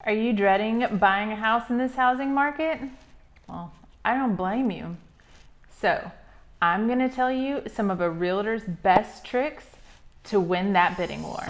Are you dreading buying a house in this housing market? Well, I don't blame you. So, I'm going to tell you some of a realtor's best tricks to win that bidding war.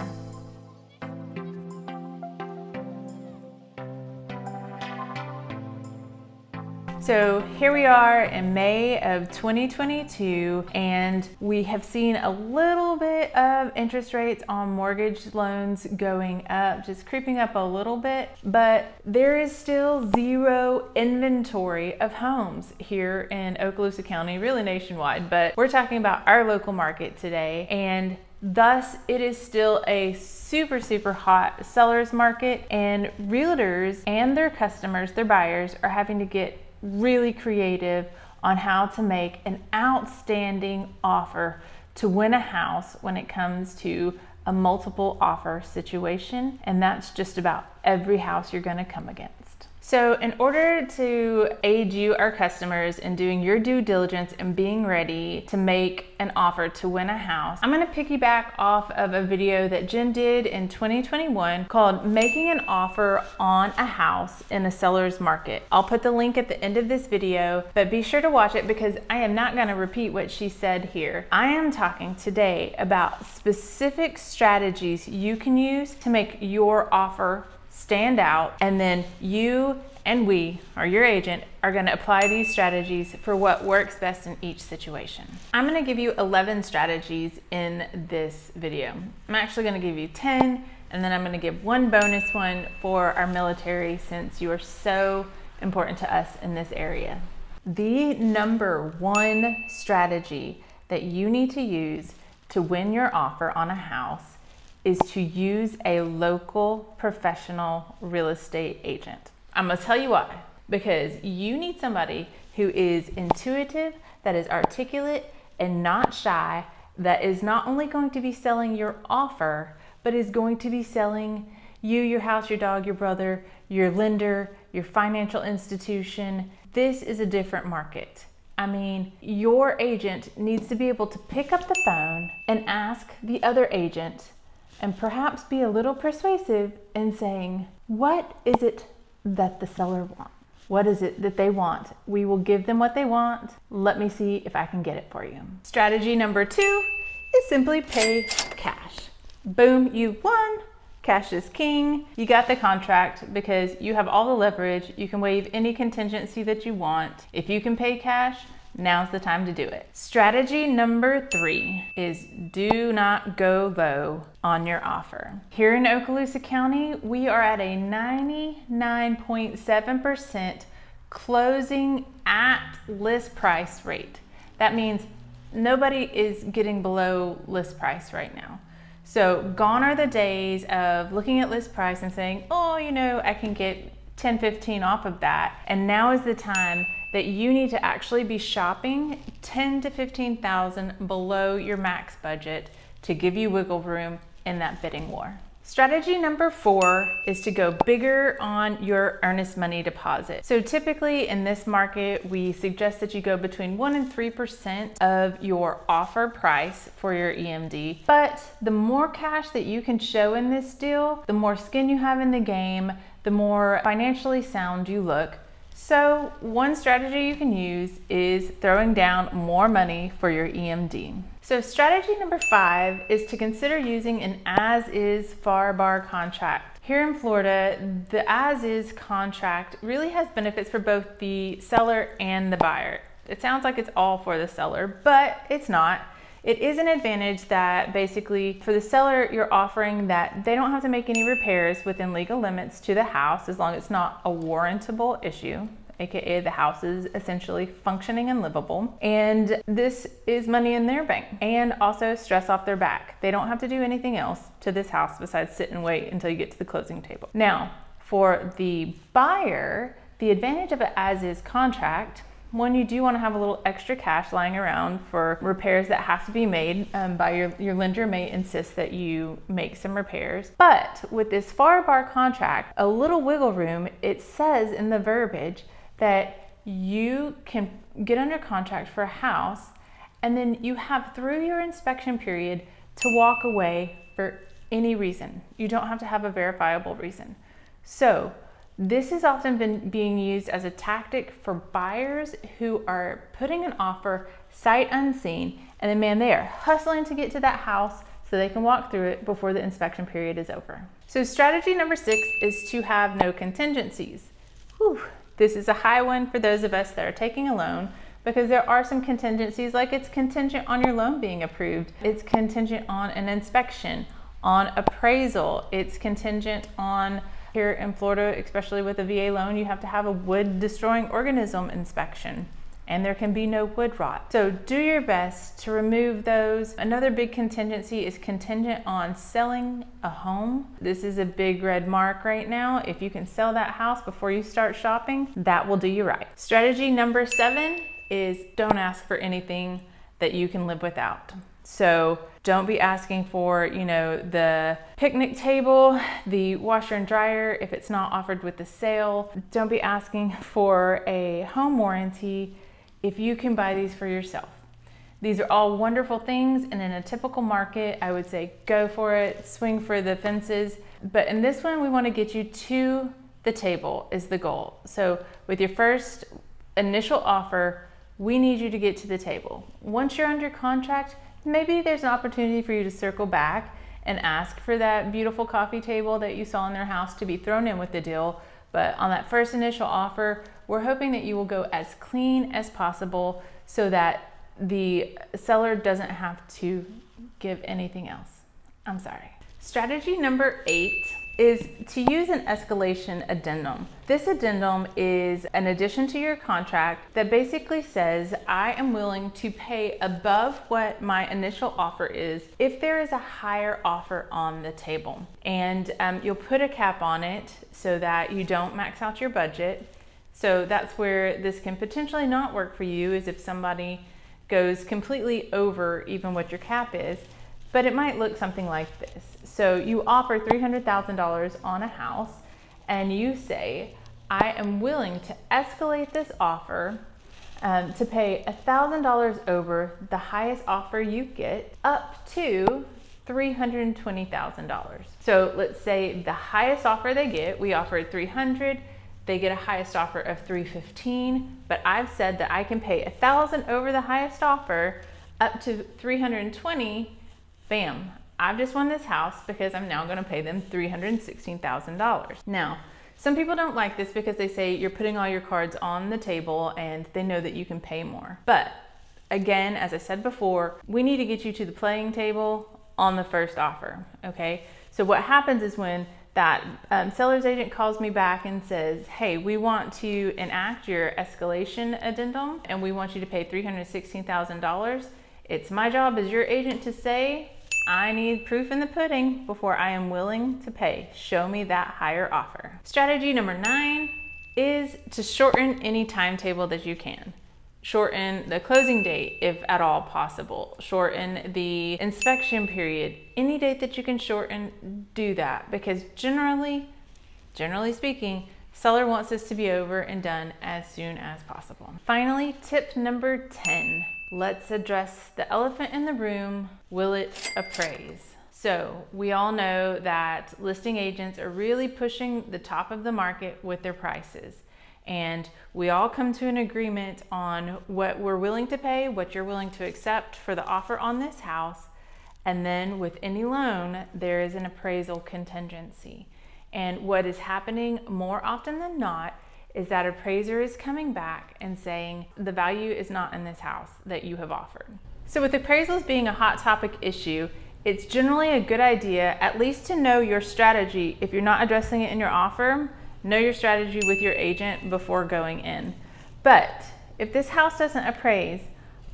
So here we are in May of 2022, and we have seen a little bit of interest rates on mortgage loans going up, just creeping up a little bit, but there is still zero inventory of homes here in Okaloosa County, really nationwide, but we're talking about our local market today, and thus it is still a super hot seller's market, and realtors and their customers, their buyers, are having to get really creative on how to make an outstanding offer to win a house when it comes to a multiple offer situation. And that's just about every house you're going to come against. So in order to aid you, our customers, in doing your due diligence and being ready to make an offer to win a house, I'm going to piggyback off of a video that Jen did in 2021 called Making an Offer on a House in a Seller's Market. I'll put the link at the end of this video, but be sure to watch it because I am not going to repeat what she said here. I am talking today about specific strategies you can use to make your offer stand out, and then you and we, or your agent, are going to apply these strategies for what works best in each situation. I'm going to give you 11 strategies in this video. I'm actually going to give you 10, and then I'm going to give one bonus one for our military since you are so important to us in this area. The number one strategy that you need to use to win your offer on a house is to use a local professional real estate agent. I'm gonna tell you why. Because you need somebody who is intuitive, that is articulate and not shy, that is not only going to be selling your offer, but is going to be selling you, your house, your dog, your brother, your lender, your financial institution. This is a different market. I mean, your agent needs to be able to pick up the phone and ask the other agent, and perhaps be a little persuasive in saying, what is it that the seller wants? What is it that they want? We will give them what they want. Let me see if I can get it for you. Strategy number 2 is simply pay cash. Boom, you won. Cash is king. You got the contract because you have all the leverage. You can waive any contingency that you want. If you can pay cash, now's the time to do it. Strategy number 3 is do not go low on your offer. Here in Okaloosa County, we are at a 99.7% closing at list price rate. That means nobody is getting below list price right now. So gone are the days of looking at list price and saying, oh, you know, I can get 10, 15 off of that. And now is the time that you need to actually be shopping 10 to 15,000 below your max budget to give you wiggle room in that bidding war. Strategy number 4 is to go bigger on your earnest money deposit. So typically in this market, we suggest that you go between 1 and 3% of your offer price for your EMD. But the more cash that you can show in this deal, the more skin you have in the game, the more financially sound you look. So one strategy you can use is throwing down more money for your EMD. So strategy number 5 is to consider using an as-is FAR bar contract. Here in Florida, the as-is contract really has benefits for both the seller and the buyer. It sounds like it's all for the seller, but it's not. It is an advantage that basically for the seller, you're offering that they don't have to make any repairs within legal limits to the house as long as it's not a warrantable issue, aka the house is essentially functioning and livable. And this is money in their bank and also stress off their back. They don't have to do anything else to this house besides sit and wait until you get to the closing table. Now, for the buyer, the advantage of an as-is contract, one, you do want to have a little extra cash lying around for repairs that have to be made by your lender may insist that you make some repairs. But with this FAR bar contract, a little wiggle room, it says in the verbiage that you can get under contract for a house and then you have through your inspection period to walk away for any reason. You don't have to have a verifiable reason. So this has often been being used as a tactic for buyers who are putting an offer sight unseen, and then man, they are hustling to get to that house so they can walk through it before the inspection period is over. So strategy number 6 is to have no contingencies. Whew. This is a high one for those of us that are taking a loan, because there are some contingencies, like it's contingent on your loan being approved. It's contingent on an inspection, on appraisal. It's contingent on, here in Florida, especially with a VA loan, you have to have a wood destroying organism inspection, and there can be no wood rot. So do your best to remove those. Another big contingency is contingent on selling a home. This is a big red mark right now. If you can sell that house before you start shopping, that will do you right. Strategy number 7 is don't ask for anything that you can live without. So don't be asking for, the picnic table, the washer and dryer if it's not offered with the sale. Don't be asking for a home warranty if you can buy these for yourself. These are all wonderful things, and in a typical market, I would say go for it, swing for the fences. But in this one, we want to get you to the table is the goal. So with your first initial offer, we need you to get to the table. Once you're under contract, maybe there's an opportunity for you to circle back and ask for that beautiful coffee table that you saw in their house to be thrown in with the deal. But on that first initial offer, we're hoping that you will go as clean as possible so that the seller doesn't have to give anything else. I'm sorry. Strategy number 8 is to use an escalation addendum. This addendum is an addition to your contract that basically says, I am willing to pay above what my initial offer is if there is a higher offer on the table. And you'll put a cap on it so that you don't max out your budget. So that's where this can potentially not work for you, is if somebody goes completely over even what your cap is. But it might look something like this. So you offer $300,000 on a house, and you say, I am willing to escalate this offer to pay $1,000 over the highest offer you get, up to $320,000. So let's say the highest offer they get, we offered $300,000, they get a highest offer of $315,000, but I've said that I can pay $1,000 over the highest offer up to $320,000. Bam, I've just won this house because I'm now gonna pay them $316,000. Now, some people don't like this because they say you're putting all your cards on the table and they know that you can pay more. But again, as I said before, we need to get you to the playing table on the first offer, okay? So what happens is when that seller's agent calls me back and says, hey, we want to enact your escalation addendum and we want you to pay $316,000. It's my job as your agent to say, I need proof in the pudding before I am willing to pay. Show me that higher offer. Strategy number 9 is to shorten any timetable that you can. Shorten the closing date if at all possible. Shorten the inspection period. Any date that you can shorten, do that, because generally speaking, seller wants this to be over and done as soon as possible. Finally, tip number 10. Let's address the elephant in the room. Will it appraise? So we all know that listing agents are really pushing the top of the market with their prices. And we all come to an agreement on what we're willing to pay, what you're willing to accept for the offer on this house. And then with any loan, there is an appraisal contingency. And what is happening more often than not is that appraiser is coming back and saying the value is not in this house that you have offered. So with appraisals being a hot topic issue, it's generally a good idea at least to know your strategy. If you're not addressing it in your offer, know your strategy with your agent before going in. But if this house doesn't appraise,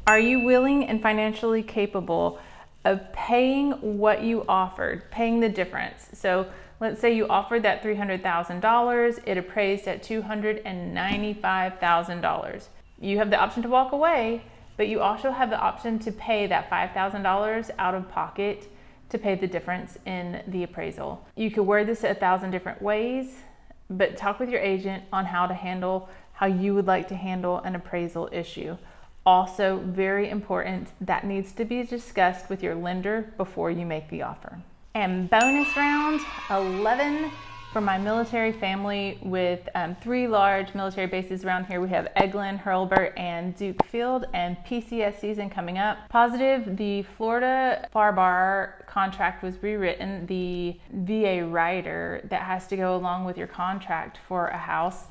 are you willing and financially capable of paying what you offered, paying the difference? So let's say you offered that $300,000, it appraised at $295,000. You have the option to walk away, but you also have the option to pay that $5,000 out of pocket to pay the difference in the appraisal. You could word this 1,000 different ways, but talk with your agent on how you would like to handle an appraisal issue. Also, very important, that needs to be discussed with your lender before you make the offer. And bonus round 11 For my military family with 3 large military bases around here, we have Eglin, Hurlburt, and Duke Field, and PCS season coming up. Positive, the Florida FAR bar contract was rewritten. The VA rider that has to go along with your contract for a house,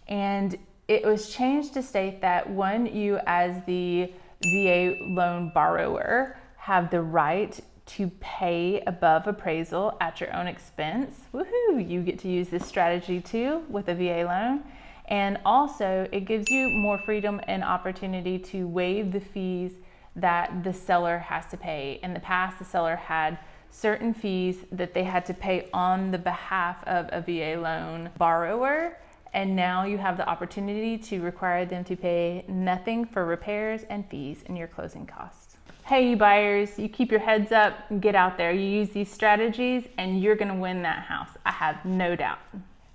and it was changed to state that you as the VA loan borrower have the right to pay above appraisal at your own expense. Woohoo! You get to use this strategy too with a VA loan. And also it gives you more freedom and opportunity to waive the fees that the seller has to pay. In the past, the seller had certain fees that they had to pay on the behalf of a VA loan borrower. And now you have the opportunity to require them to pay nothing for repairs and fees in your closing costs. Hey, you buyers, you keep your heads up and get out there. You use these strategies and you're gonna win that house. I have no doubt.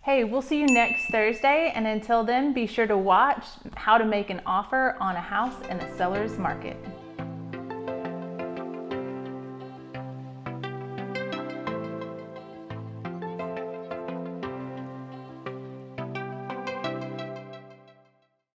Hey, we'll see you next Thursday. And until then, be sure to watch how to make an offer on a house in a seller's market.